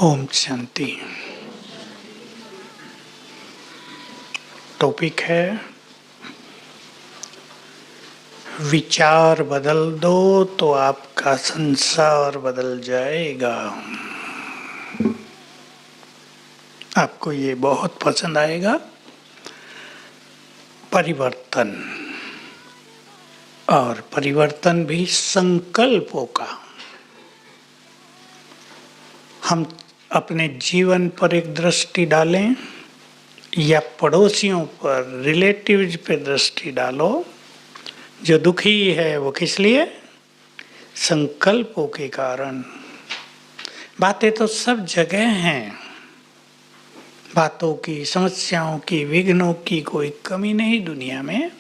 Om Shanti. Topic है विचार बदल दो तो आपका संसार बदल जाएगा। आपको ये बहुत पसंद आएगा। परिवर्तन, और परिवर्तन भी संकल्पों का। हम अपने जीवन पर एक दृष्टि डालें या पड़ोसियों पर, रिलेटिव्स पे दृष्टि डालो। जो दुखी है वो किस लिए? संकल्पों के कारण। बातें तो सब जगह हैं, बातों की, समस्याओं की, विघ्नों की कोई कमी नहीं दुनिया में।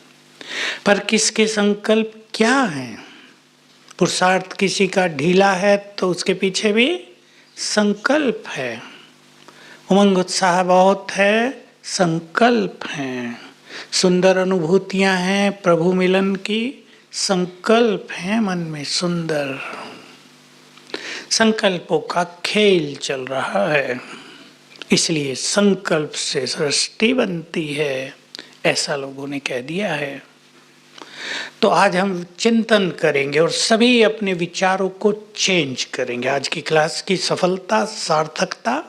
पर किसके संकल्प क्या हैं? पुरुषार्थ किसी का ढीला है तो उसके पीछे भी संकल्प है। उमंग उत्साह बहुत है, संकल्प हैं। सुंदर अनुभूतियां हैं प्रभु मिलन की, संकल्प हैं मन में सुंदर। संकल्पों का खेल चल रहा है, इसलिए संकल्प से सृष्टि बनती है, ऐसा लोगों ने कह दिया है। तो आज हम चिंतन करेंगे और सभी अपने विचारों को चेंज करेंगे। आज की क्लास की सफलता, सार्थकता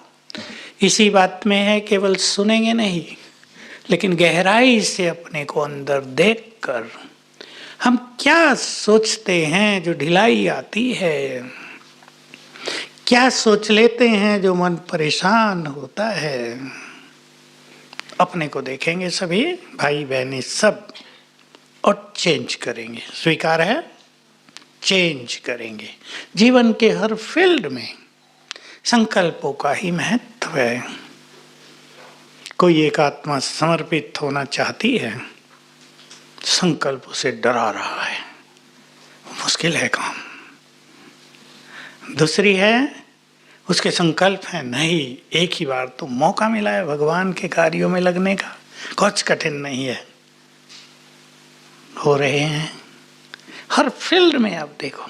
इसी बात में है। केवल सुनेंगे नहीं, लेकिन गहराई से अपने को अंदर देखकर हम क्या सोचते हैं जो ढिलाई आती है, क्या सोच लेते हैं जो मन परेशान होता है। अपने को देखेंगे सभी भाई बहनें सब, और चेंज करेंगे। स्वीकार है? चेंज करेंगे। जीवन के हर फील्ड में संकल्पों का ही महत्व है। कोई एक आत्मा समर्पित होना चाहती है, संकल्पों से डरा रहा है, मुश्किल है काम। दूसरी है, उसके संकल्प है नहीं, एक ही बार तो मौका मिला है भगवान के कार्यों में लगने का, कुछ कठिन नहीं है। हो रहे हैं हर फील्ड में। आप देखो,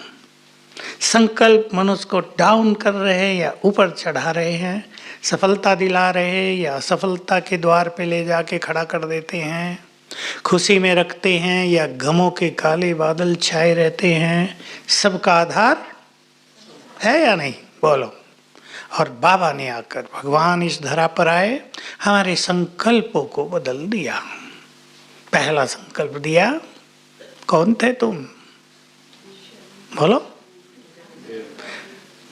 संकल्प मनुष्य को डाउन कर रहे हैं या ऊपर चढ़ा रहे हैं, सफलता दिला रहे हैं या असफलता के द्वार पे ले जाके खड़ा कर देते हैं, खुशी में रखते हैं या गमों के काले बादल छाए रहते हैं। सबका आधार है या नहीं? बोलो। और बाबा ने आकर, भगवान इस धरा पर आए, हमारे संकल्पों को बदल दिया। पहला संकल्प दिया, कौन थे तुम? बोलो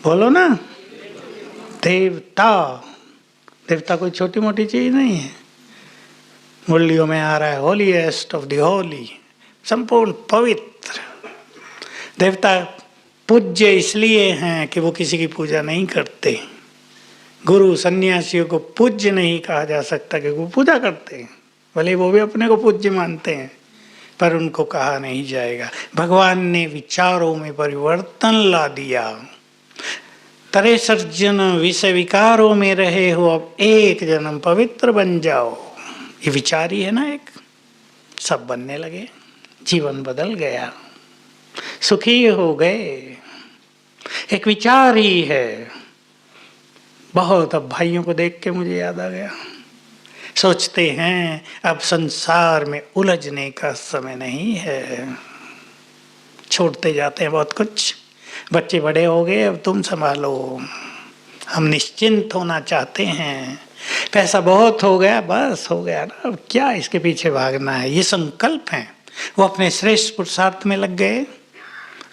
बोलो ना। देवता। देवता कोई छोटी मोटी चीज नहीं है। मुरलियों में आ रहा है होलीएस्ट ऑफ द होली, संपूर्ण पवित्र। देवता पूज्य इसलिए हैं कि वो किसी की पूजा नहीं करते। गुरु सन्यासियों को पूज्य नहीं कहा जा सकता क्योंकि वो पूजा करते हैं, भले वो भी अपने को पूज्य मानते हैं, पर उनको कहा नहीं जाएगा। भगवान ने विचारों में परिवर्तन ला दिया। 63 जन्म विषय विकारों में रहे हो, अब एक जन्म पवित्र बन जाओ। ये विचार ही है ना, एक सब बनने लगे, जीवन बदल गया, सुखी हो गए। एक विचार ही है बहुत। अब भाइयों को देख के मुझे याद आ गया। सोचते हैं अब संसार में उलझने का समय नहीं है, छोड़ते जाते हैं बहुत कुछ। बच्चे बड़े हो गए, अब तुम संभालो। हम निश्चिंत होना चाहते हैं। पैसा बहुत हो गया, बस हो गया ना, अब क्या इसके पीछे भागना है। ये संकल्प हैं। वो अपने श्रेष्ठ पुरुषार्थ में लग गए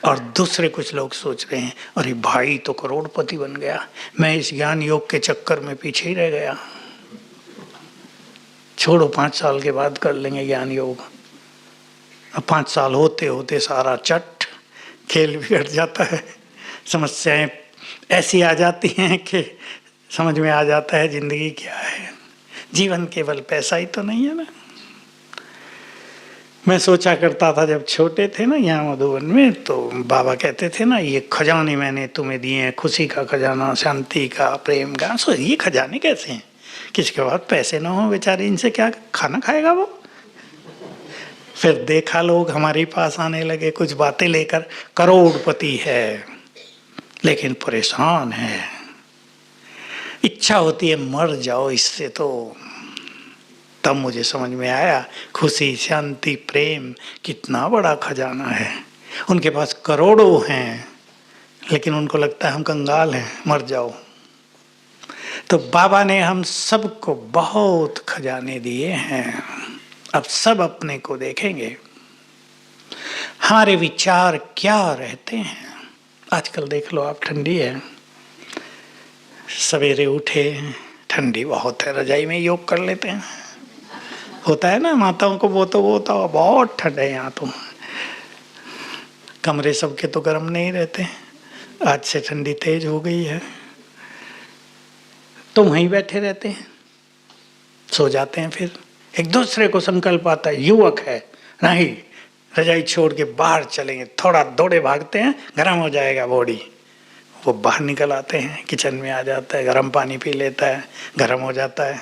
और दूसरे कुछ लोग सोच रहे हैं, अरे भाई तो करोड़पति बन गया, मैं इस ज्ञान योग के चक्कर में पीछे ही रह गया। छोड़ो, 5 साल के बाद कर लेंगे ज्ञान योग। अब 5 साल होते होते सारा चट खेल बिगड़ जाता है। समस्याएं ऐसी आ जाती हैं कि समझ में आ जाता है जिंदगी क्या है। जीवन केवल पैसा ही तो नहीं है ना। मैं सोचा करता था जब छोटे थे ना यहाँ मधुबन में, तो बाबा कहते थे ना, ये खजाने मैंने तुम्हें दिए हैं, खुशी का खजाना, शांति का, प्रेम का। सो ये खजाने कैसे हैं? किसी के पास पैसे ना हो बेचारे, इनसे क्या खाना खाएगा वो? फिर देखा लोग हमारे पास आने लगे कुछ बातें लेकर, करोड़पति है लेकिन परेशान है। इच्छा होती है मर जाओ इससे। तो तब मुझे समझ में आया खुशी, शांति, प्रेम कितना बड़ा खजाना है। उनके पास करोड़ों हैं, लेकिन उनको लगता है हम कंगाल हैं, मर जाओ। तो बाबा ने हम सबको बहुत खजाने दिए हैं। अब सब अपने को देखेंगे, हमारे विचार क्या रहते हैं। आजकल देख लो आप, ठंडी है, सवेरे उठे, ठंडी बहुत है, रजाई में योग कर लेते हैं। होता है ना माताओं को, वो तो बहुत ठंड है यहाँ तो। कमरे सबके तो गर्म नहीं रहते, आज से ठंडी तेज हो गई है, तो वहीं बैठे रहते हैं, सो जाते हैं। फिर एक दूसरे को संकल्प आता है, युवक है, नहीं रजाई छोड़ के बाहर चलेंगे, थोड़ा दौड़े भागते हैं, गर्म हो जाएगा बॉडी। वो बाहर निकल आते हैं, किचन में आ जाता है, गर्म पानी पी लेता है, गर्म हो जाता है,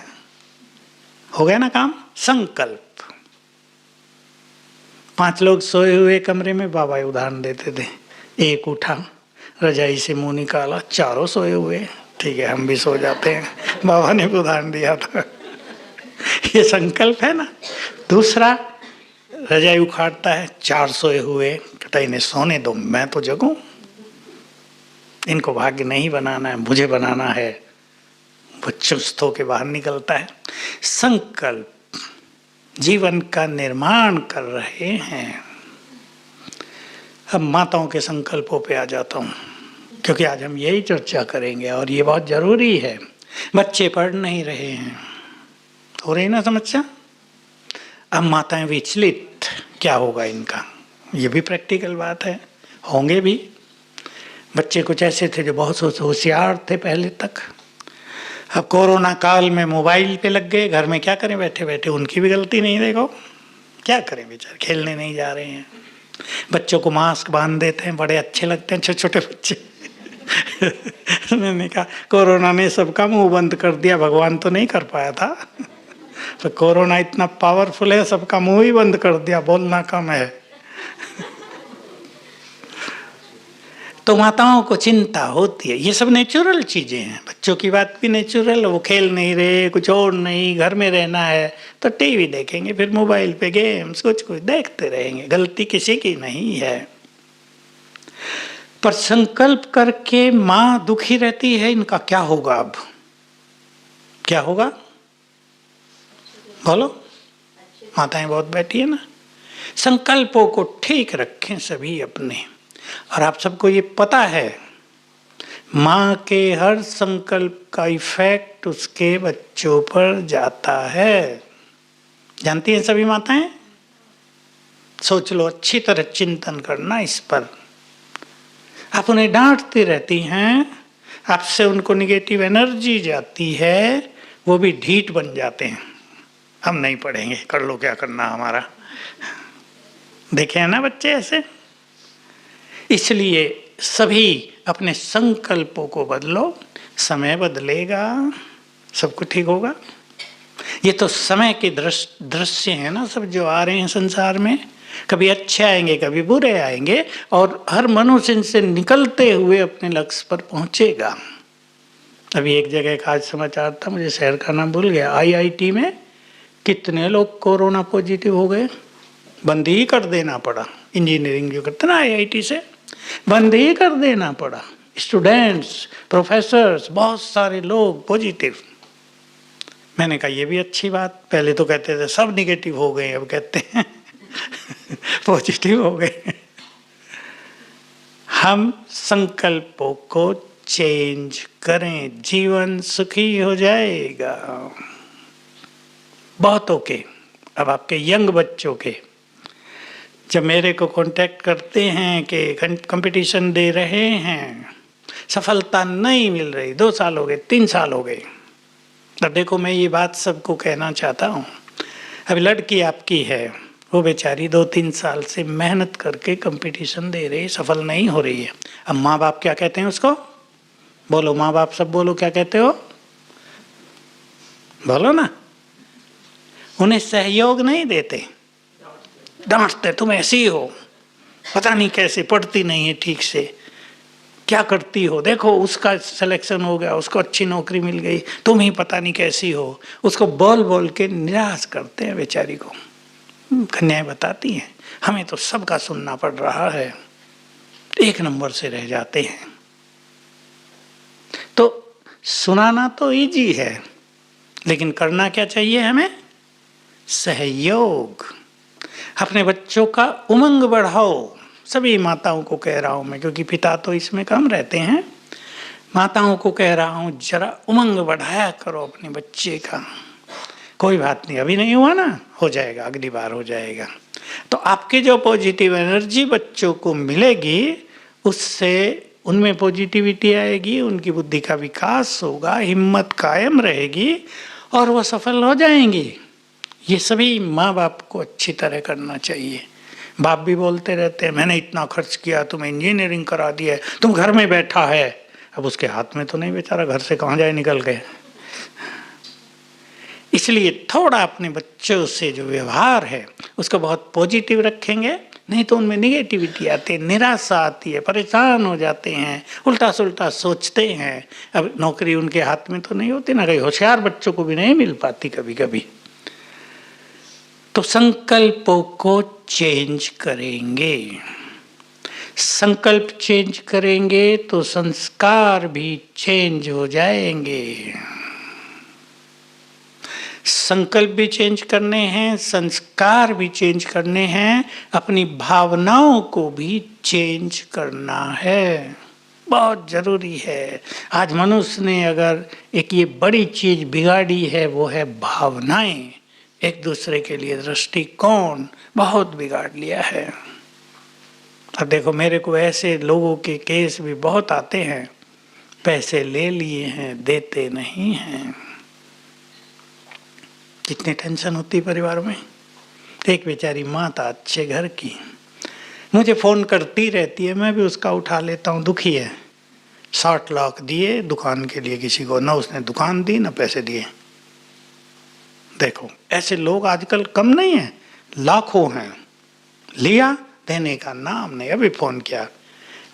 हो गया ना काम। संकल्प। 5 लोग सोए हुए कमरे में, बाबा उदाहरण देते थे, एक उठा, रजाई से मुंह निकाला, चारों सोए हुए, ठीक है हम भी सो जाते हैं, बाबा ने उदाहरण दिया था। ये संकल्प है ना। दूसरा, रजाई उखाड़ता है, 4 सोए हुए, कहता इन्हें सोने दो, मैं तो जगूं, इनको भाग्य नहीं बनाना है, मुझे बनाना है। वो चुस्त होके बाहर निकलता है। संकल्प जीवन का निर्माण कर रहे हैं। अब माताओं के संकल्पों पे आ जाता हूँ, क्योंकि आज हम यही चर्चा करेंगे और ये बहुत जरूरी है। बच्चे पढ़ नहीं रहे हैं, हो रही ना समस्या। अब माताएं विचलित, क्या होगा इनका, ये भी प्रैक्टिकल बात है, होंगे भी। बच्चे कुछ ऐसे थे जो बहुत होशियार थे पहले तक, अब कोरोना काल में मोबाइल पे लग गए, घर में क्या करें बैठे बैठे, उनकी भी गलती नहीं, देखो क्या करें बेचारे, खेलने नहीं जा रहे हैं। बच्चों को मास्क बांध देते हैं, बड़े अच्छे लगते हैं छोटे छोटे बच्चे। मैंने कहा कोरोना ने सबका मुंह बंद कर दिया, भगवान तो नहीं कर पाया था। तो कोरोना इतना पावरफुल है, सबका मुंह ही बंद कर दिया, बोलना कम है। तो माताओं को चिंता होती है, ये सब नेचुरल चीजें हैं। बच्चों की बात भी नेचुरल, वो खेल नहीं रहे, कुछ और नहीं, घर में रहना है तो टीवी देखेंगे, फिर मोबाइल पे गेम्स कुछ कुछ देखते रहेंगे, गलती किसी की नहीं है। पर संकल्प करके माँ दुखी रहती है, इनका क्या होगा। अब क्या होगा बोलो, माताएं बहुत बैठी है ना। संकल्पों को ठीक रखें सभी अपने। और आप सबको ये पता है, माँ के हर संकल्प का इफेक्ट उसके बच्चों पर जाता है। जानती हैं सभी माताएं? सोच लो, अच्छी तरह चिंतन करना इस पर। आप उन्हें डांटती रहती हैं, आपसे उनको निगेटिव एनर्जी जाती है, वो भी ढीठ बन जाते हैं, हम नहीं पढ़ेंगे, कर लो क्या करना हमारा। देखे हैं ना बच्चे ऐसे। इसलिए सभी अपने संकल्पों को बदलो, समय बदलेगा, सब कुछ ठीक होगा। ये तो समय के दृश्य हैं ना सब जो आ रहे हैं संसार में, कभी अच्छे आएंगे कभी बुरे आएंगे, और हर मनुष्य इनसे निकलते हुए अपने लक्ष्य पर पहुंचेगा। अभी एक जगह का आज समाचार था, मुझे शहर का नाम भूल गया, IIT में कितने लोग कोरोना पॉजिटिव हो गए, बंद ही कर देना पड़ा। इंजीनियरिंग जो करते ना IIT से, बंद ही कर देना पड़ा। स्टूडेंट्स, प्रोफेसर्स, बहुत सारे लोग पॉजिटिव। मैंने कहा ये भी अच्छी बात, पहले तो कहते थे सब निगेटिव हो गए, अब कहते हैं पॉजिटिव हो गए। हम संकल्पों को चेंज करें, जीवन सुखी हो जाएगा। बहुतों के, अब आपके यंग बच्चों के, जब मेरे को कांटेक्ट करते हैं कि कंपटीशन दे रहे हैं, सफलता नहीं मिल रही, 2 साल हो गए, 3 साल हो गए, तब देखो मैं ये बात सबको कहना चाहता हूँ। अभी लड़की आपकी है, वो बेचारी 2-3 साल से मेहनत करके कंपटीशन दे रही, सफल नहीं हो रही है। अब माँ बाप क्या कहते हैं उसको, बोलो माँ बाप सब बोलो, क्या कहते हो, बोलो ना। उन्हें सहयोग नहीं देते, डांटते, तुम ऐसी हो, पता नहीं कैसे, पढ़ती नहीं है ठीक से। क्या करती हो, देखो उसका सिलेक्शन हो गया, उसको अच्छी नौकरी मिल गई, तुम ही पता नहीं कैसी हो। उसको बोल बोल के निराश करते हैं बेचारी को। कन्याएं बताती हैं, हमें तो सबका सुनना पड़ रहा है, एक नंबर से रह जाते हैं। तो सुनाना तो इजी है, लेकिन करना क्या चाहिए हमें? सहयोग। अपने बच्चों का उमंग बढ़ाओ। सभी माताओं को कह रहा हूं मैं, क्योंकि पिता तो इसमें कम रहते हैं। माताओं को कह रहा हूं, जरा उमंग बढ़ाया करो अपने बच्चे का। कोई बात नहीं, अभी नहीं हुआ ना, हो जाएगा, अगली बार हो जाएगा। तो आपकी जो पॉजिटिव एनर्जी बच्चों को मिलेगी, उससे उनमें पॉजिटिविटी आएगी, उनकी बुद्धि का विकास होगा, हिम्मत कायम रहेगी और वो सफल हो जाएंगी। ये सभी माँ बाप को अच्छी तरह करना चाहिए। बाप भी बोलते रहते हैं, मैंने इतना खर्च किया, तुम्हें इंजीनियरिंग करा दिया है, तुम घर में बैठा है। अब उसके हाथ में तो नहीं, बेचारा घर से कहाँ जाए निकल के। इसलिए थोड़ा अपने बच्चों से जो व्यवहार है उसको बहुत पॉजिटिव रखेंगे, नहीं तो उनमें निगेटिविटी आती है, निराशा आती है, परेशान हो जाते हैं, उल्टा सुल्टा सोचते हैं। अब नौकरी उनके हाथ में तो नहीं होती ना, कहीं होशियार बच्चों को भी नहीं मिल पाती कभी कभी। तो संकल्पों को चेंज करेंगे। संकल्प चेंज करेंगे तो संस्कार भी चेंज हो जाएंगे। संकल्प भी चेंज करने हैं, संस्कार भी चेंज करने हैं, अपनी भावनाओं को भी चेंज करना है, बहुत जरूरी है। आज मनुष्य ने अगर एक ये बड़ी चीज बिगाड़ी है, वो है भावनाएं। एक दूसरे के लिए दृष्टिकोण बहुत बिगाड़ लिया है। अब देखो, मेरे को ऐसे लोगों के केस भी बहुत आते हैं, पैसे ले लिए हैं, देते नहीं हैं। कितनी टेंशन होती है परिवार में। एक बेचारी माँ था अच्छे घर की, मुझे फ़ोन करती रहती है, मैं भी उसका उठा लेता हूँ। दुखी है, 60 लाख दिए दुकान के लिए किसी को, ना उसने दुकान दी ना पैसे दिए। देखो, ऐसे लोग आजकल कम नहीं है, लाखों हैं। लिया, देने का नाम नहीं। अभी फ़ोन किया,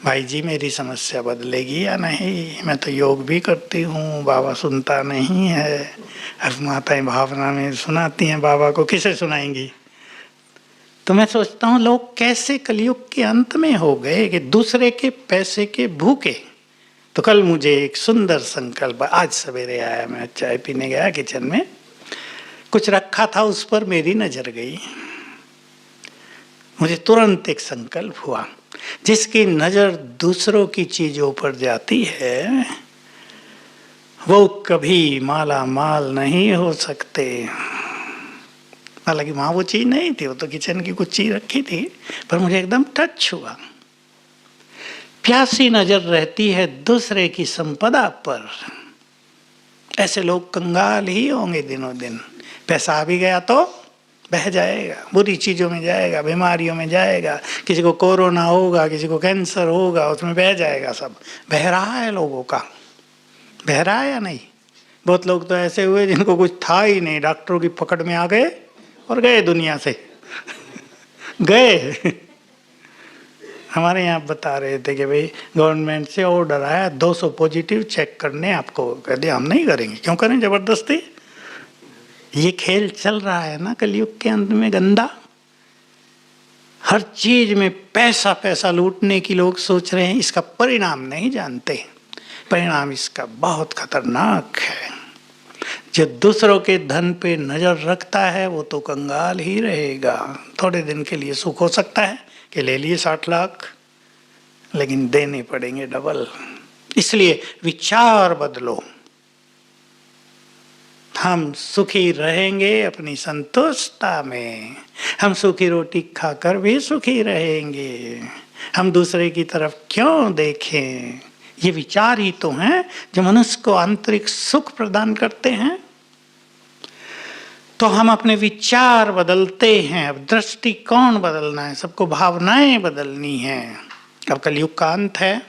भाई जी मेरी समस्या बदलेगी या नहीं, मैं तो योग भी करती हूँ, बाबा सुनता नहीं है। अब माताएं भावना में सुनाती हैं, बाबा को किसे सुनाएंगी। तो मैं सोचता हूँ लोग कैसे कलयुग के अंत में हो गए कि दूसरे के पैसे के भूखे। तो कल मुझे एक सुंदर संकल्प, आज सवेरे आया, मैं चाय पीने गया, किचन में कुछ रखा था, उस पर मेरी नजर गई। मुझे तुरंत एक संकल्प हुआ, जिसकी नजर दूसरों की चीजों पर जाती है वो कभी माला माल नहीं हो सकते। हालांकि वहां वो चीज नहीं थी, वो तो किचन की कुछ चीज रखी थी, पर मुझे एकदम टच हुआ। प्यासी नजर रहती है दूसरे की संपदा पर। ऐसे लोग कंगाल ही होंगे दिनों दिन। पैसा आ भी गया तो बह जाएगा, बुरी चीज़ों में जाएगा, बीमारियों में जाएगा, किसी को कोरोना होगा, किसी को कैंसर होगा, उसमें बह जाएगा। सब बह रहा है लोगों का, बह रहा है या नहीं। बहुत लोग तो ऐसे हुए जिनको कुछ था ही नहीं, डॉक्टरों की पकड़ में आ गए और गए दुनिया से गए। हमारे यहाँ बता रहे थे कि भाई गवर्नमेंट से ऑर्डर आया 200 पॉजिटिव चेक करने आपको, कह दिया हम नहीं करेंगे। क्यों करें जबरदस्ती। ये खेल चल रहा है ना कलयुग के अंत में गंदा। हर चीज में पैसा पैसा लूटने की लोग सोच रहे हैं, इसका परिणाम नहीं जानते। परिणाम इसका बहुत खतरनाक है। जो दूसरों के धन पे नजर रखता है वो तो कंगाल ही रहेगा। थोड़े दिन के लिए सुख हो सकता है कि ले लिए 60 लाख, लेकिन देने पड़ेंगे डबल। इसलिए विचार बदलो। हम सुखी रहेंगे अपनी संतुष्टता में, हम सूखी रोटी खाकर भी सुखी रहेंगे। हम दूसरे की तरफ क्यों देखें। ये विचार ही तो हैं जो मनुष्य को आंतरिक सुख प्रदान करते हैं। तो हम अपने विचार बदलते हैं, अब दृष्टिकोण बदलना है, सबको भावनाएं बदलनी है। अब कलयुग का अंत है,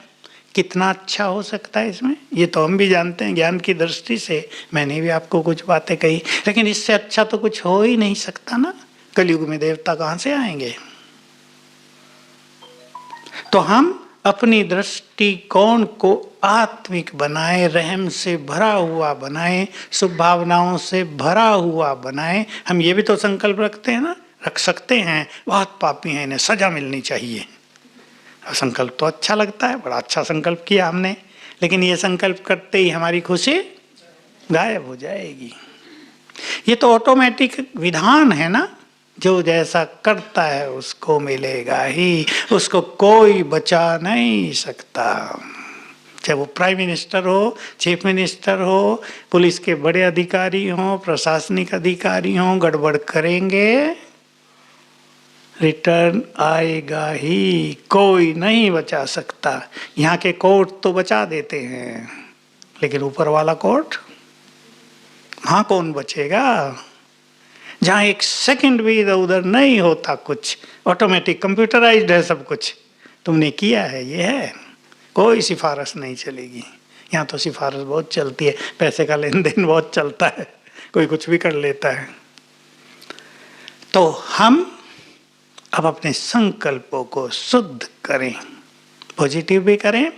कितना अच्छा हो सकता है इसमें, ये तो हम भी जानते हैं ज्ञान की दृष्टि से। मैंने भी आपको कुछ बातें कही, लेकिन इससे अच्छा तो कुछ हो ही नहीं सकता ना। कलयुग में देवता कहाँ से आएंगे। तो हम अपनी दृष्टिकोण को आत्मिक बनाए, रहम से भरा हुआ बनाए, शुभ भावनाओं से भरा हुआ बनाए। हम ये भी तो संकल्प रखते हैं ना, रख सकते हैं, बहुत पापी हैं, इन्हें सजा मिलनी चाहिए। संकल्प तो अच्छा लगता है, बड़ा अच्छा संकल्प किया हमने, लेकिन ये संकल्प करते ही हमारी खुशी गायब हो जाएगी। ये तो ऑटोमेटिक विधान है ना, जो जैसा करता है उसको मिलेगा ही, उसको कोई बचा नहीं सकता। चाहे वो प्राइम मिनिस्टर हो, चीफ मिनिस्टर हो, पुलिस के बड़े अधिकारी हो, प्रशासनिक अधिकारी हो, गड़बड़ करेंगे, रिटर्न आएगा ही, कोई नहीं बचा सकता। यहाँ के कोर्ट तो बचा देते हैं, लेकिन ऊपर वाला कोर्ट, वहाँ कौन बचेगा? जहाँ एक सेकंड भी इधर उधर नहीं होता, कुछ ऑटोमेटिक कंप्यूटराइज्ड है सब कुछ, तुमने किया है, ये है, कोई सिफारिश नहीं चलेगी। यहाँ तो सिफारिश बहुत चलती है, पैसे का लेन देन बहुत चलता है, कोई कुछ भी कर लेता है। तो हम अब अपने संकल्पों को शुद्ध करें, पॉजिटिव भी करें,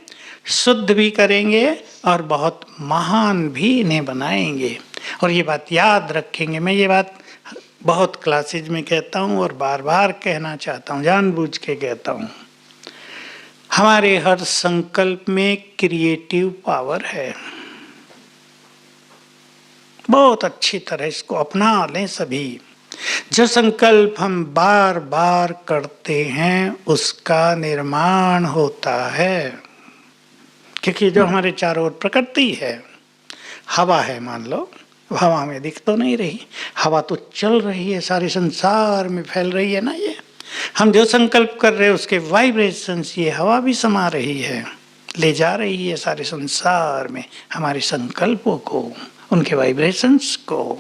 शुद्ध भी करेंगे और बहुत महान भी इन्हें बनाएंगे। और ये बात याद रखेंगे, मैं ये बात बहुत क्लासेज में कहता हूँ और बार बार कहना चाहता हूँ, जानबूझ के कहता हूँ, हमारे हर संकल्प में क्रिएटिव पावर है। बहुत अच्छी तरह इसको अपना लें सभी। जो संकल्प हम बार बार करते हैं उसका निर्माण होता है, क्योंकि जो हमारे चारों ओर प्रकृति है, हवा है, मान लो हवा में दिख तो नहीं रही, हवा तो चल रही है, सारे संसार में फैल रही है ना। ये हम जो संकल्प कर रहे हैं उसके वाइब्रेशंस ये हवा भी समा रही है, ले जा रही है सारे संसार में हमारे संकल्पों को, उनके वाइब्रेशंस को।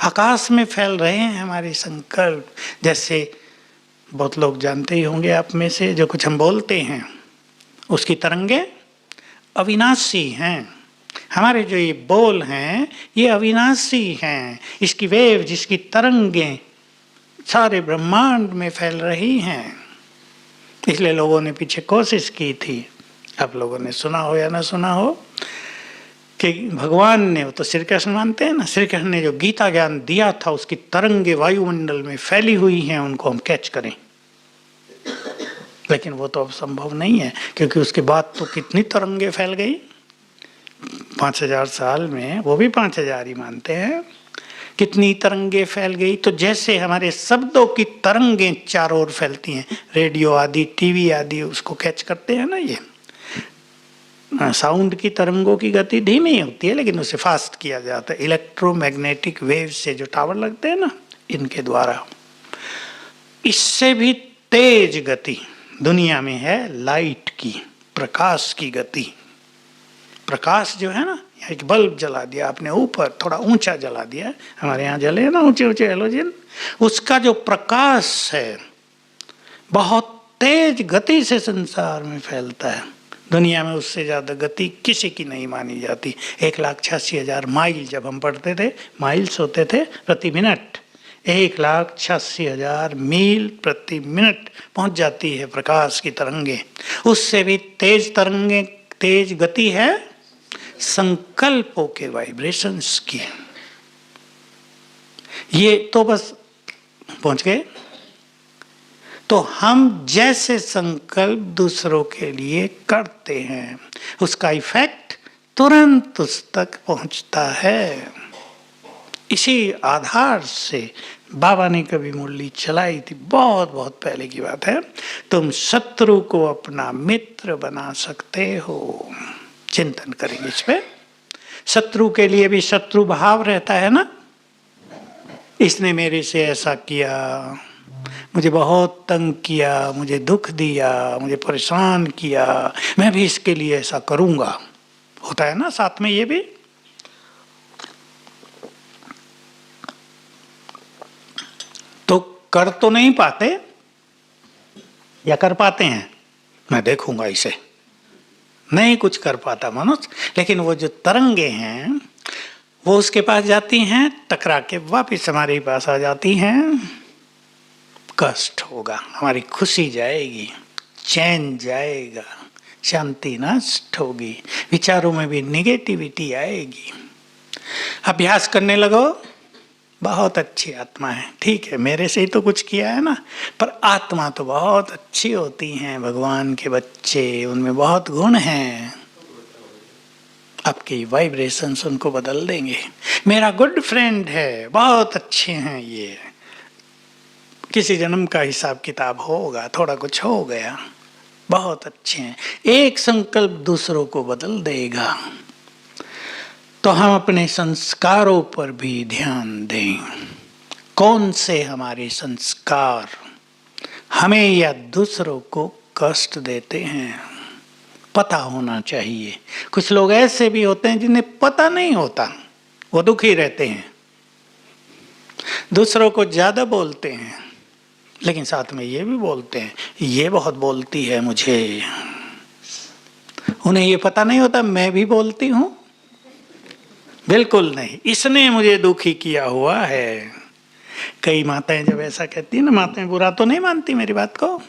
आकाश में फैल रहे हैं हमारे संकल्प। जैसे बहुत लोग जानते ही होंगे आप में से, जो कुछ हम बोलते हैं उसकी तरंगे अविनाशी हैं। हमारे जो ये बोल हैं ये अविनाशी हैं, इसकी वेव, जिसकी तरंगें सारे ब्रह्मांड में फैल रही हैं। इसलिए लोगों ने पीछे कोशिश की थी, आप लोगों ने सुना हो या ना सुना हो, कि भगवान ने, वो तो श्री कृष्ण मानते हैं ना, श्री कृष्ण ने जो गीता ज्ञान दिया था उसकी तरंगे वायुमंडल में फैली हुई हैं, उनको हम कैच करें। लेकिन वो तो अब संभव नहीं है, क्योंकि उसके बाद तो कितनी तरंगे फैल गई 5000 साल में, वो भी 5000 ही मानते हैं, कितनी तरंगे फैल गई। तो जैसे हमारे शब्दों की तरंगें चारों ओर फैलती हैं, रेडियो आदि, टीवी आदि उसको कैच करते हैं ना। ये साउंड की तरंगों की गति धीमी होती है, लेकिन उसे फास्ट किया जाता है इलेक्ट्रोमैग्नेटिक वेव से, जो टावर लगते हैं ना, इनके द्वारा। इससे भी तेज गति दुनिया में है लाइट की, प्रकाश की गति। प्रकाश जो है ना, एक बल्ब जला दिया आपने ऊपर, थोड़ा ऊंचा जला दिया, हमारे यहाँ जले हैं ना ऊंचे ऊंचे हेलोजन, उसका जो प्रकाश है बहुत तेज गति से संसार में फैलता है। दुनिया में उससे ज़्यादा गति किसी की नहीं मानी जाती। 1,86,000 माइल, जब हम पढ़ते थे माइल्स होते थे प्रति मिनट, 1,86,000 मील प्रति मिनट पहुंच जाती है प्रकाश की तरंगे। उससे भी तेज तरंगे, तेज गति है संकल्पों के वाइब्रेशंस की। ये तो बस पहुंच गए। तो हम जैसे संकल्प दूसरों के लिए करते हैं उसका इफेक्ट तुरंत उस तक पहुंचता है। इसी आधार से बाबा ने कभी मुरली चलाई थी, बहुत बहुत पहले की बात है, तुम शत्रु को अपना मित्र बना सकते हो। चिंतन करेंगे इस पे। शत्रु के लिए भी शत्रु भाव रहता है ना, इसने मेरे से ऐसा किया, मुझे बहुत तंग किया, मुझे दुख दिया, मुझे परेशान किया, मैं भी इसके लिए ऐसा करूंगा, होता है ना साथ में ये भी। तो कर तो नहीं पाते, या कर पाते हैं, मैं देखूंगा इसे, नहीं कुछ कर पाता मनुष्य, लेकिन वो जो तरंगे हैं वो उसके पास जाती हैं, टकरा के वापिस हमारे पास आ जाती हैं। कष्ट होगा, हमारी खुशी जाएगी, चैन जाएगा, शांति नष्ट होगी, विचारों में भी निगेटिविटी आएगी। अभ्यास करने लगो, बहुत अच्छी आत्मा है, ठीक है मेरे से ही तो कुछ किया है ना, पर आत्मा तो बहुत अच्छी होती हैं, भगवान के बच्चे, उनमें बहुत गुण हैं। आपकी वाइब्रेशंस उनको बदल देंगे। मेरा गुड फ्रेंड है, बहुत अच्छे हैं ये, किसी जन्म का हिसाब किताब होगा, थोड़ा कुछ हो गया, बहुत अच्छे हैं। एक संकल्प दूसरों को बदल देगा। तो हम अपने संस्कारों पर भी ध्यान दें। कौन से हमारे संस्कार हमें या दूसरों को कष्ट देते हैं, पता होना चाहिए। कुछ लोग ऐसे भी होते हैं जिन्हें पता नहीं होता, वो दुखी रहते हैं, दूसरों को ज्यादा बोलते हैं, लेकिन साथ में ये भी बोलते हैं ये बहुत बोलती है मुझे। उन्हें ये पता नहीं होता मैं भी बोलती हूं, बिल्कुल नहीं, इसने मुझे दुखी किया हुआ है। कई माताएं जब ऐसा कहती है ना, माताएं बुरा तो नहीं मानती मेरी बात को,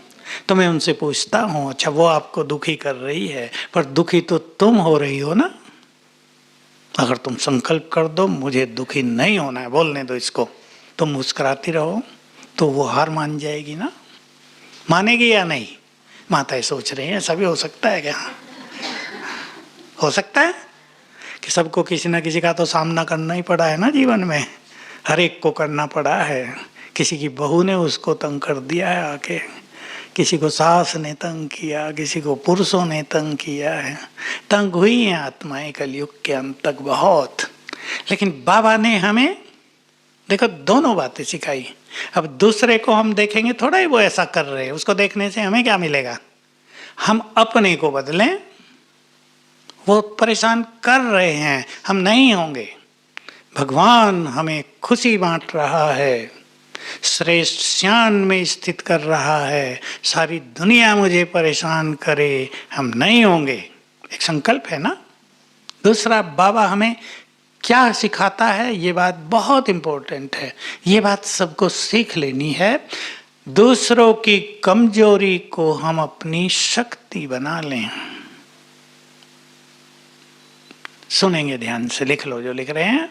तो मैं उनसे पूछता हूं अच्छा वो आपको दुखी कर रही है, पर दुखी तो तुम हो रही हो ना। अगर तुम संकल्प कर दो मुझे दुखी नहीं होना है, बोलने दो इसको, तुम मुस्कुराती रहो, तो वो हार मान जाएगी ना। मानेगी या नहीं? माताएं सोच रही हैं ऐसा भी हो सकता है क्या? हो सकता है कि सबको किसी ना किसी का तो सामना करना ही पड़ा है ना जीवन में, हर एक को करना पड़ा है। किसी की बहू ने उसको तंग कर दिया है आके, किसी को सास ने तंग किया, किसी को पुरुषों ने तंग किया है, तंग हुई हैं आत्माएं कलयुग के अंत तक बहुत। लेकिन बाबा ने हमें देखो दोनों बातें सिखाई। अब दूसरे को हम देखेंगे थोड़ा ही वो ऐसा कर रहे हैं, उसको देखने से हमें क्या मिलेगा? हम अपने को बदलें, वो परेशान कर रहे हैं, हम नहीं होंगे। भगवान हमें खुशी बांट रहा है, श्रेष्ठ शान में स्थित कर रहा है, सारी दुनिया मुझे परेशान करे, हम नहीं होंगे। एक संकल्प है ना। दूसरा, बाबा हमें क्या सिखाता है, ये बात बहुत इंपॉर्टेंट है, ये बात सबको सीख लेनी है। दूसरों की कमजोरी को हम अपनी शक्ति बना लें। सुनेंगे ध्यान से, लिख लो जो लिख रहे हैं।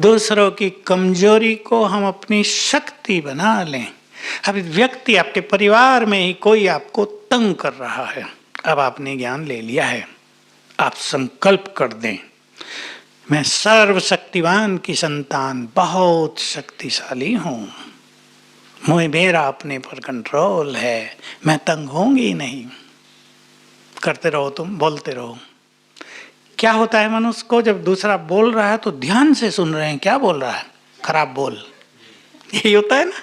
दूसरों की कमजोरी को हम अपनी शक्ति बना लें। अब व्यक्ति आपके परिवार में ही कोई आपको तंग कर रहा है, अब आपने ज्ञान ले लिया है, आप संकल्प कर दें मैं सर्वशक्तिवान की संतान, बहुत शक्तिशाली हूं, मुझे मेरा अपने पर कंट्रोल है, मैं तंग होंगी नहीं। करते रहो, तुम बोलते रहो। क्या होता है मनुष्य को, जब दूसरा बोल रहा है तो ध्यान से सुन रहे हैं क्या बोल रहा है, खराब बोल, यही होता है ना।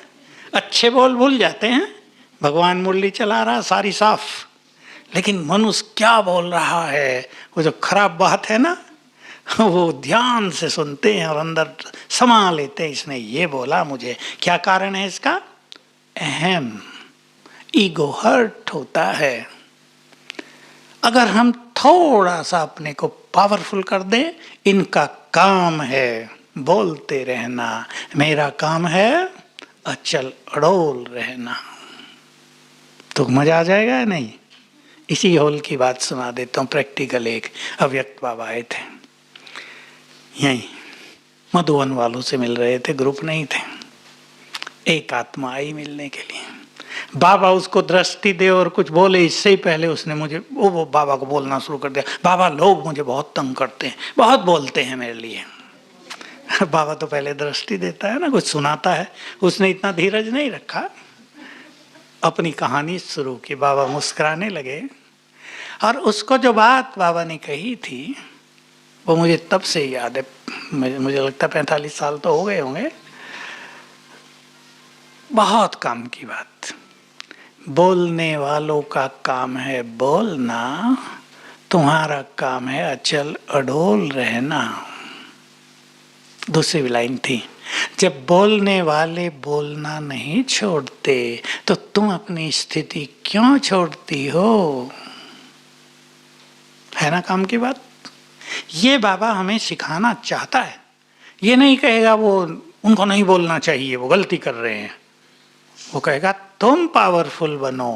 अच्छे बोल भूल जाते हैं, भगवान मुरली चला रहा सारी साफ, लेकिन मनुष्य क्या बोल रहा है, वो जो खराब बात है ना, वो ध्यान से सुनते हैं और अंदर समा लेते हैं, इसने ये बोला मुझे, क्या कारण है इसका? अहम, ईगो हर्ट होता है। अगर हम थोड़ा सा अपने को पावरफुल कर दें, इनका काम है बोलते रहना, मेरा काम है अचल अड़ोल रहना, तो मजा आ जाएगा नहीं। इसी हॉल की बात सुना देता हूँ, प्रैक्टिकल। एक अव्यक्त बाबा आए थे, यहीं मधुवन वालों से मिल रहे थे, ग्रुप नहीं थे। एक आत्मा आई मिलने के लिए, बाबा उसको दृष्टि दे और कुछ बोले इससे ही पहले उसने मुझे वो बाबा को बोलना शुरू कर दिया, बाबा लोग मुझे बहुत तंग करते हैं, बहुत बोलते हैं मेरे लिए। बाबा तो पहले दृष्टि देता है ना, कुछ सुनाता है, उसने इतना धीरज नहीं रखा, अपनी कहानी शुरू की। बाबा मुस्कुराने लगे और उसको जो बात बाबा ने कही थी वो मुझे तब से याद है, मुझे लगता है 45 साल तो हो गए होंगे। बहुत काम की बात। बोलने वालों का काम है बोलना, तुम्हारा काम है अचल अडोल रहना। दूसरी लाइन थी, जब बोलने वाले बोलना नहीं छोड़ते तो तुम अपनी स्थिति क्यों छोड़ती हो? है ना काम की बात। ये बाबा हमें सिखाना चाहता है, ये नहीं कहेगा वो उनको नहीं बोलना चाहिए, वो गलती कर रहे हैं, वो कहेगा तुम पावरफुल बनो।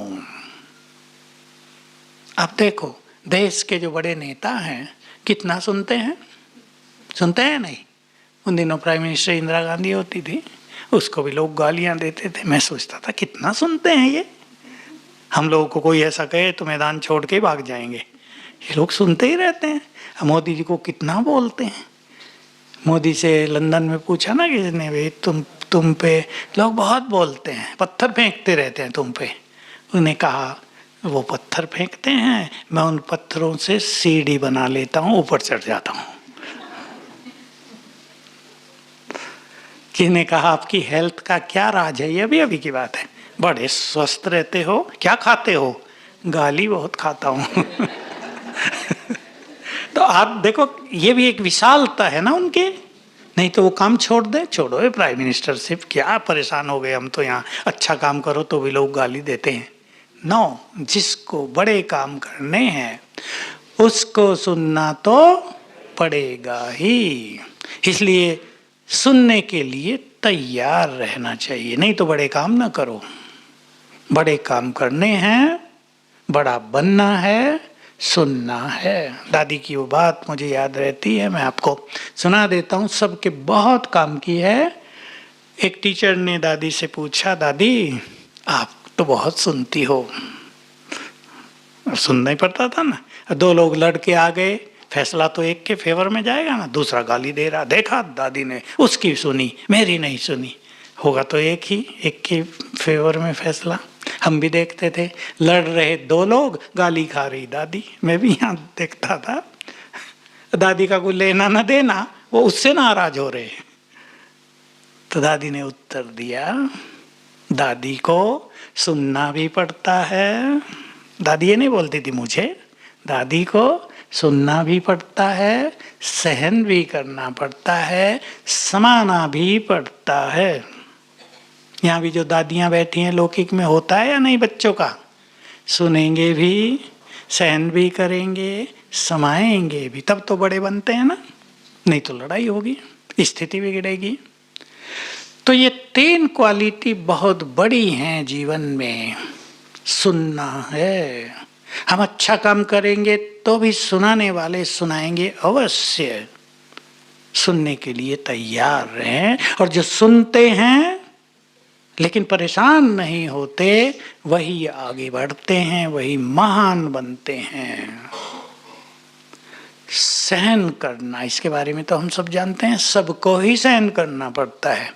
आप देखो देश के जो बड़े नेता हैं कितना सुनते हैं नहीं। उन दिनों प्राइम मिनिस्टर इंदिरा गांधी होती थी, उसको भी लोग गालियां देते थे। मैं सोचता था कितना सुनते हैं ये। हम लोगों को कोई ऐसा कहे तो मैदान छोड़ के भाग जाएंगे, ये लोग सुनते ही रहते हैं। मोदी जी को कितना बोलते हैं। मोदी से लंदन में पूछा ना किसी ने, भाई तुम पे लोग बहुत बोलते हैं, पत्थर फेंकते रहते हैं तुम पे। उन्हें कहा वो पत्थर फेंकते हैं, मैं उन पत्थरों से सीढ़ी बना लेता हूँ, ऊपर चढ़ जाता हूँ। किसी ने कहा आपकी हेल्थ का क्या राज है, ये भी अभी की बात है, बड़े स्वस्थ रहते हो, क्या खाते हो? गाली बहुत खाता हूँ। तो आप देखो ये भी एक विशालता है ना उनके। नहीं तो वो काम छोड़ो ये प्राइम मिनिस्टरशिप, क्या परेशान हो गए हम तो यहाँ। अच्छा काम करो तो भी लोग गाली देते हैं। नो, जिसको बड़े काम करने हैं उसको सुनना तो पड़ेगा ही। इसलिए सुनने के लिए तैयार रहना चाहिए, नहीं तो बड़े काम ना करो। बड़े काम करने हैं, बड़ा बनना है, सुनना है। दादी की वो बात मुझे याद रहती है, मैं आपको सुना देता हूँ। सबके बहुत काम की है। एक टीचर ने दादी से पूछा, दादी आप तो बहुत सुनती हो। सुनना ही पड़ता था ना। दो लोग लड़के आ गए, फैसला तो एक के फेवर में जाएगा ना, दूसरा गाली दे रहा। देखा दादी ने उसकी सुनी, मेरी नहीं सुनी, होगा तो एक के फेवर में फैसला। हम भी देखते थे, लड़ रहे दो लोग, गाली खा रही दादी। मैं भी यहाँ देखता था, दादी का कोई लेना ना देना, वो उससे नाराज हो रहे। तो दादी ने उत्तर दिया, दादी को सुनना भी पड़ता है। दादी ये नहीं बोलती थी मुझे, दादी को सुनना भी पड़ता है, सहन भी करना पड़ता है, समाना भी पड़ता है। यहाँ भी जो दादियाँ बैठी हैं लौकिक में होता है या नहीं बच्चों का? सुनेंगे भी, सहन भी करेंगे, समाएंगे भी, तब तो बड़े बनते हैं ना। नहीं तो लड़ाई होगी, स्थिति बिगड़ेगी। तो ये 3 क्वालिटी बहुत बड़ी हैं जीवन में। सुनना है, हम अच्छा काम करेंगे तो भी सुनाने वाले सुनाएंगे अवश्य। सुनने के लिए तैयार रहें, और जो सुनते हैं लेकिन परेशान नहीं होते, वही आगे बढ़ते हैं, वही महान बनते हैं। सहन करना, इसके बारे में तो हम सब जानते हैं, सबको ही सहन करना पड़ता है।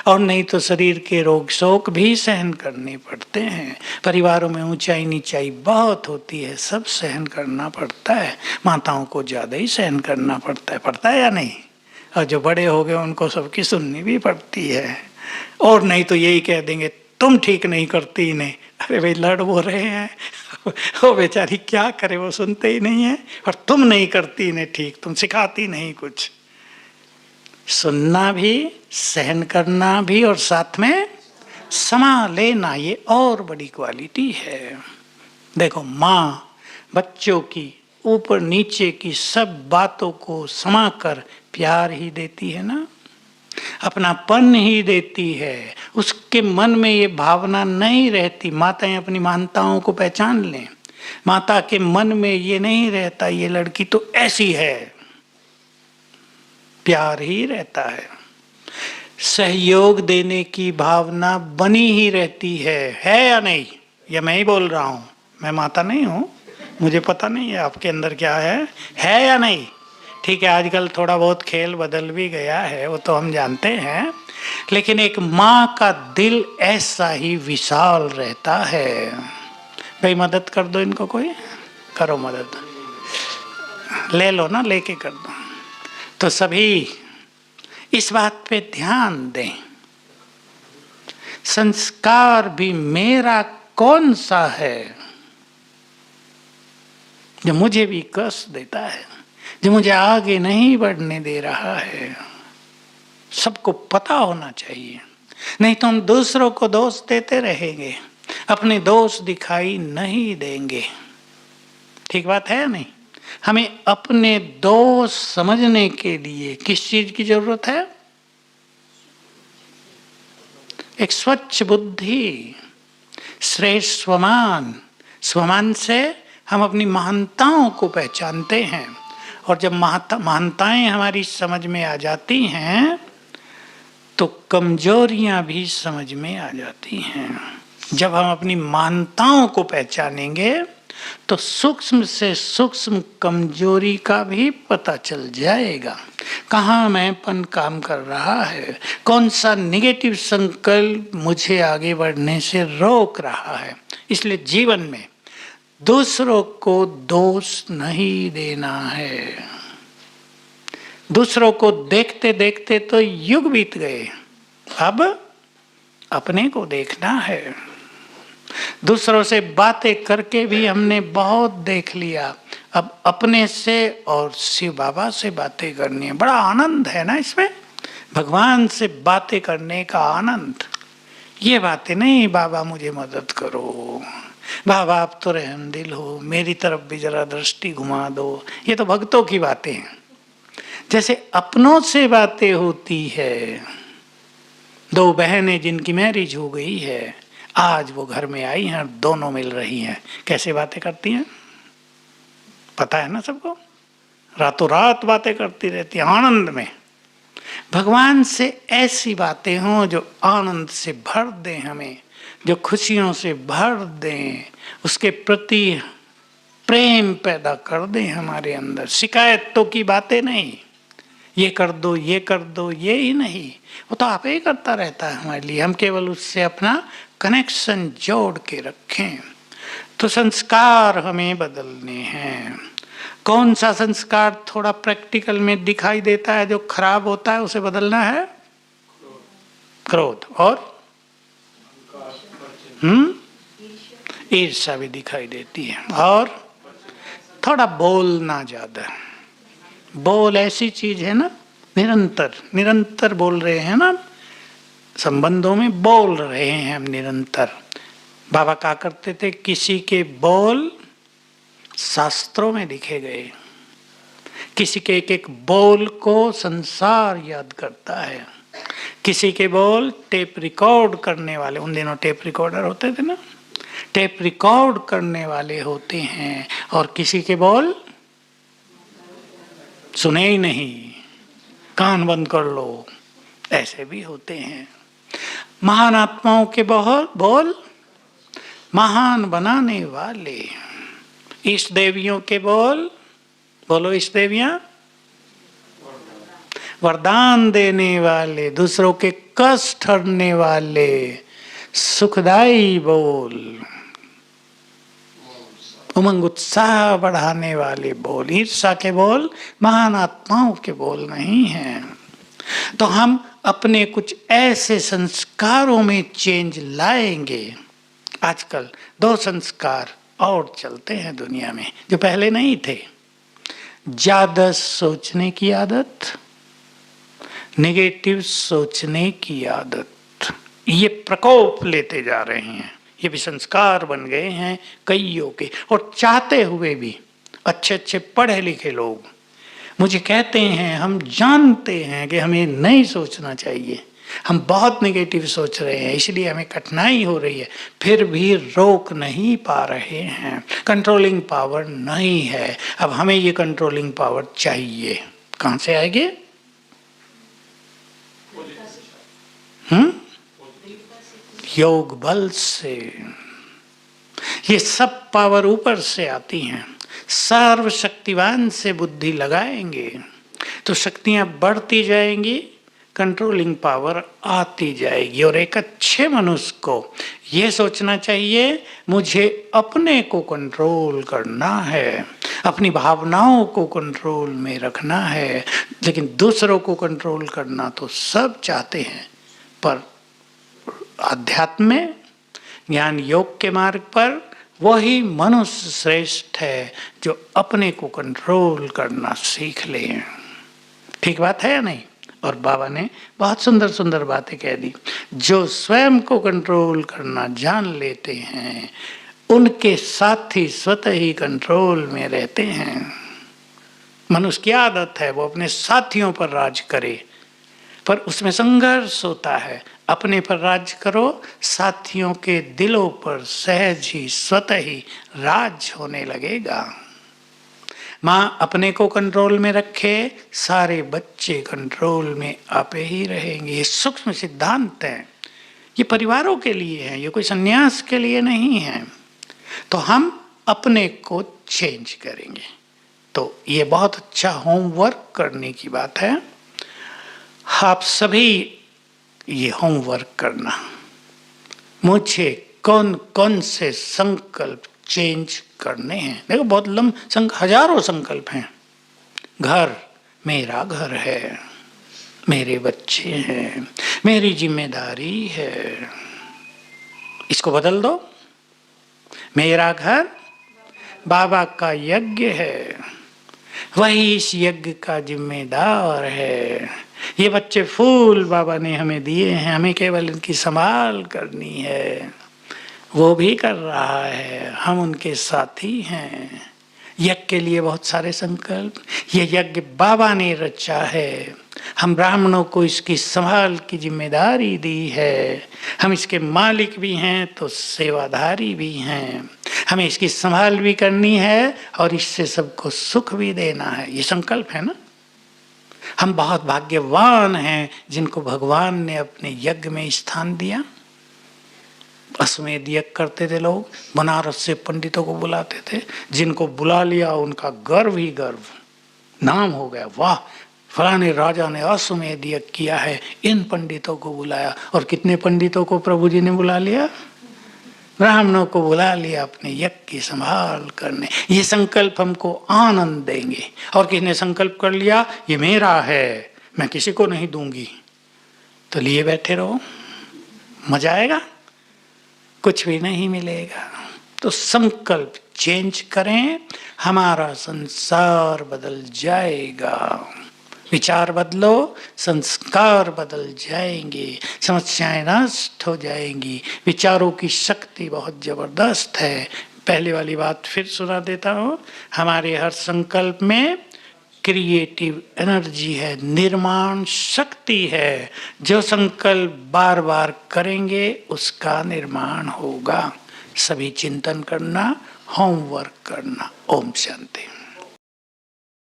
और नहीं तो शरीर के रोग शोक भी सहन करने पड़ते हैं। परिवारों में ऊंचाई नीचाई बहुत होती है, सब सहन करना पड़ता है। माताओं को ज़्यादा ही सहन करना पड़ता है या नहीं? और जो बड़े हो गए उनको सबकी सुननी भी पड़ती है। और नहीं तो यही कह देंगे तुम ठीक नहीं करती इन्हें। अरे भाई लड़ वो रहे हैं, वो बेचारी क्या करे, वो सुनते ही नहीं है। और तुम नहीं करती इन्हें ठीक, तुम सिखाती नहीं कुछ। सुनना भी, सहन करना भी, और साथ में समा लेना, ये और बड़ी क्वालिटी है। देखो माँ बच्चों की ऊपर नीचे की सब बातों को समा कर प्यार ही देती है ना, अपनापन ही देती है। उसके मन में ये भावना नहीं रहती। माताएं अपनी मानताओं को पहचान लें। माता के मन में ये नहीं रहता ये लड़की तो ऐसी है, प्यार ही रहता है। सहयोग देने की भावना बनी ही रहती है या नहीं? या मैं ही बोल रहा हूँ? मैं माता नहीं हूँ, मुझे पता नहीं है आपके अंदर क्या है या नहीं। ठीक है, आजकल थोड़ा बहुत खेल बदल भी गया है, वो तो हम जानते हैं, लेकिन एक माँ का दिल ऐसा ही विशाल रहता है। भाई मदद कर दो इनको, कोई करो मदद, ले लो ना, लेके कर दो। तो सभी इस बात पे ध्यान दें, संस्कार भी मेरा कौन सा है जो मुझे भी कष्ट देता है, जो मुझे आगे नहीं बढ़ने दे रहा है। सबको पता होना चाहिए, नहीं तो हम दूसरों को दोष देते रहेंगे, अपने दोष दिखाई नहीं देंगे। ठीक बात है या नहीं? हमें अपने दोष समझने के लिए किस चीज की जरूरत है? एक स्वच्छ बुद्धि, श्रेष्ठ स्वमान, स्वमान से हम अपनी महानताओं को पहचानते हैं, और जब महानताएं हमारी समझ में आ जाती हैं तो कमजोरियां भी समझ में आ जाती हैं। जब हम अपनी महानताओं को पहचानेंगे तो सूक्ष्म से सूक्ष्म कमजोरी का भी पता चल जाएगा। कहाँ मैंपन काम कर रहा है, कौन सा निगेटिव संकल्प मुझे आगे बढ़ने से रोक रहा है। इसलिए जीवन में दूसरों को दोष नहीं देना है। दूसरों को देखते देखते तो युग बीत गए, अब अपने को देखना है। दूसरों से बातें करके भी हमने बहुत देख लिया, अब अपने से और शिव बाबा से बातें करनी है। बड़ा आनंद है ना इसमें, भगवान से बातें करने का आनंद। ये बातें नहीं बाबा मुझे मदद करो, बाबा आप तो रहमदिल हो, मेरी तरफ भी जरा दृष्टि घुमा दो। ये तो भक्तों की बातें हैं। जैसे अपनों से बातें होती है, दो बहनें जिनकी मैरिज हो गई है, आज वो घर में आई हैं, दोनों मिल रही हैं, कैसे बातें करती हैं पता है ना सबको, रातों रात बातें करती रहती हैं आनंद में। भगवान से ऐसी बातें हों जो आनंद से भर दें हमें, जो खुशियों से भर दें, उसके प्रति प्रेम पैदा कर दें हमारे अंदर। शिकायतों की बातें नहीं, ये कर दो ये कर दो, ये ही नहीं, वो तो आप ही करता रहता है हमारे लिए। हम केवल उससे अपना कनेक्शन जोड़ के रखें। तो संस्कार हमें बदलने हैं। कौन सा संस्कार थोड़ा प्रैक्टिकल में दिखाई देता है जो खराब होता है, उसे बदलना है क्रोध, और ईर्ष्या भी दिखाई देती है, और थोड़ा बोलना ज्यादा। बोल ऐसी चीज है ना, निरंतर निरंतर बोल रहे हैं ना, संबंधों में बोल रहे हैं हम निरंतर। बाबा कहा करते थे किसी के बोल शास्त्रों में लिखे गए, किसी के एक एक बोल को संसार याद करता है, किसी के बोल टेप रिकॉर्ड करने वाले, उन दिनों टेप रिकॉर्डर होते थे ना, टेप रिकॉर्ड करने वाले होते हैं, और किसी के बोल सुने ही नहीं, कान बंद कर लो, ऐसे भी होते हैं। महान आत्माओं के बोल महान बनाने वाले, इष्ट देवियों के बोल, बोलो इष्ट देवियां, वरदान देने वाले, दूसरों के कष्ट हरने वाले, सुखदाई बोल, उमंग उत्साह बढ़ाने वाले बोल। ईर्ष्या के बोल महान आत्माओं के बोल नहीं हैं। तो हम अपने कुछ ऐसे संस्कारों में चेंज लाएंगे। आजकल दो संस्कार और चलते हैं दुनिया में जो पहले नहीं थे। ज्यादा सोचने की आदत, नेगेटिव सोचने की आदत, ये प्रकोप लेते जा रहे हैं। ये भी संस्कार बन गए हैं कईयों के, और चाहते हुए भी अच्छे अच्छे पढ़े लिखे लोग मुझे कहते हैं हम जानते हैं कि हमें नहीं सोचना चाहिए, हम बहुत नेगेटिव सोच रहे हैं, इसलिए हमें कठिनाई हो रही है, फिर भी रोक नहीं पा रहे हैं। कंट्रोलिंग पावर नहीं है। अब हमें ये कंट्रोलिंग पावर चाहिए। कहां से आएगी? योग बल से। ये सब पावर ऊपर से आती हैं। सर्वशक्तिवान से बुद्धि लगाएंगे तो शक्तियां बढ़ती जाएंगी, कंट्रोलिंग पावर आती जाएगी। और एक अच्छे मनुष्य को ये सोचना चाहिए मुझे अपने को कंट्रोल करना है, अपनी भावनाओं को कंट्रोल में रखना है। लेकिन दूसरों को कंट्रोल करना तो सब चाहते हैं, पर अध्यात्म में, ज्ञान योग के मार्ग पर वही मनुष्य श्रेष्ठ है जो अपने को कंट्रोल करना सीख ले। ठीक बात है या नहीं? और बाबा ने बहुत सुंदर सुंदर बातें कह दी। जो स्वयं को कंट्रोल करना जान लेते हैं उनके साथी स्वतः ही कंट्रोल में रहते हैं। मनुष्य की आदत है वो अपने साथियों पर राज करे, पर उसमें संघर्ष होता है। अपने पर राज करो, साथियों के दिलों पर सहज ही स्वतः ही राज होने लगेगा। माँ अपने को कंट्रोल में रखे, सारे बच्चे कंट्रोल में आपे ही रहेंगे। ये सूक्ष्म सिद्धांत है, ये परिवारों के लिए है, ये कोई सन्यास के लिए नहीं है। तो हम अपने को चेंज करेंगे। तो ये बहुत अच्छा होमवर्क करने की बात है। आप सभी ये होमवर्क करना, मुझे कौन कौन से संकल्प चेंज करने हैं। देखो बहुत हजारों संकल्प हैं। घर, मेरा घर है, मेरे बच्चे हैं, मेरी जिम्मेदारी है, इसको बदल दो। मेरा घर बाबा का यज्ञ है, वही इस यज्ञ का जिम्मेदार है। ये बच्चे फूल बाबा ने हमें दिए हैं, हमें केवल इनकी संभाल करनी है। वो भी कर रहा है, हम उनके साथी हैं। यज्ञ के लिए बहुत सारे संकल्प। ये यज्ञ बाबा ने रचा है, हम ब्राह्मणों को इसकी संभाल की जिम्मेदारी दी है। हम इसके मालिक भी हैं तो सेवाधारी भी हैं। हमें इसकी संभाल भी करनी है और इससे सबको सुख भी देना है। ये संकल्प है ना। हम बहुत भाग्यवान हैं जिनको भगवान ने अपने यज्ञ में स्थान दिया। अश्वमेध यज्ञ करते थे लोग, बनारस से पंडितों को बुलाते थे। जिनको बुला लिया उनका गर्व ही गर्व, नाम हो गया, वाह फलाने राजा ने अश्वमेध यज्ञ किया है, इन पंडितों को बुलाया। और कितने पंडितों को प्रभु जी ने बुला लिया? ब्राह्मणों को बुला लिया अपने यज्ञ की संभाल करने। ये संकल्प हमको आनंद देंगे। और किसने संकल्प कर लिया ये मेरा है, मैं किसी को नहीं दूंगी, तो लिए बैठे रहो, मजा आएगा? कुछ भी नहीं मिलेगा। तो संकल्प चेंज करें, हमारा संसार बदल जाएगा। विचार बदलो, संस्कार बदल जाएंगे, समस्याएं नष्ट हो जाएंगी। विचारों की शक्ति बहुत जबरदस्त है। पहले वाली बात फिर सुना देता हूँ, हमारे हर संकल्प में क्रिएटिव एनर्जी है, निर्माण शक्ति है। जो संकल्प बार बार करेंगे उसका निर्माण होगा। सभी चिंतन करना, होमवर्क करना। ओम शांति।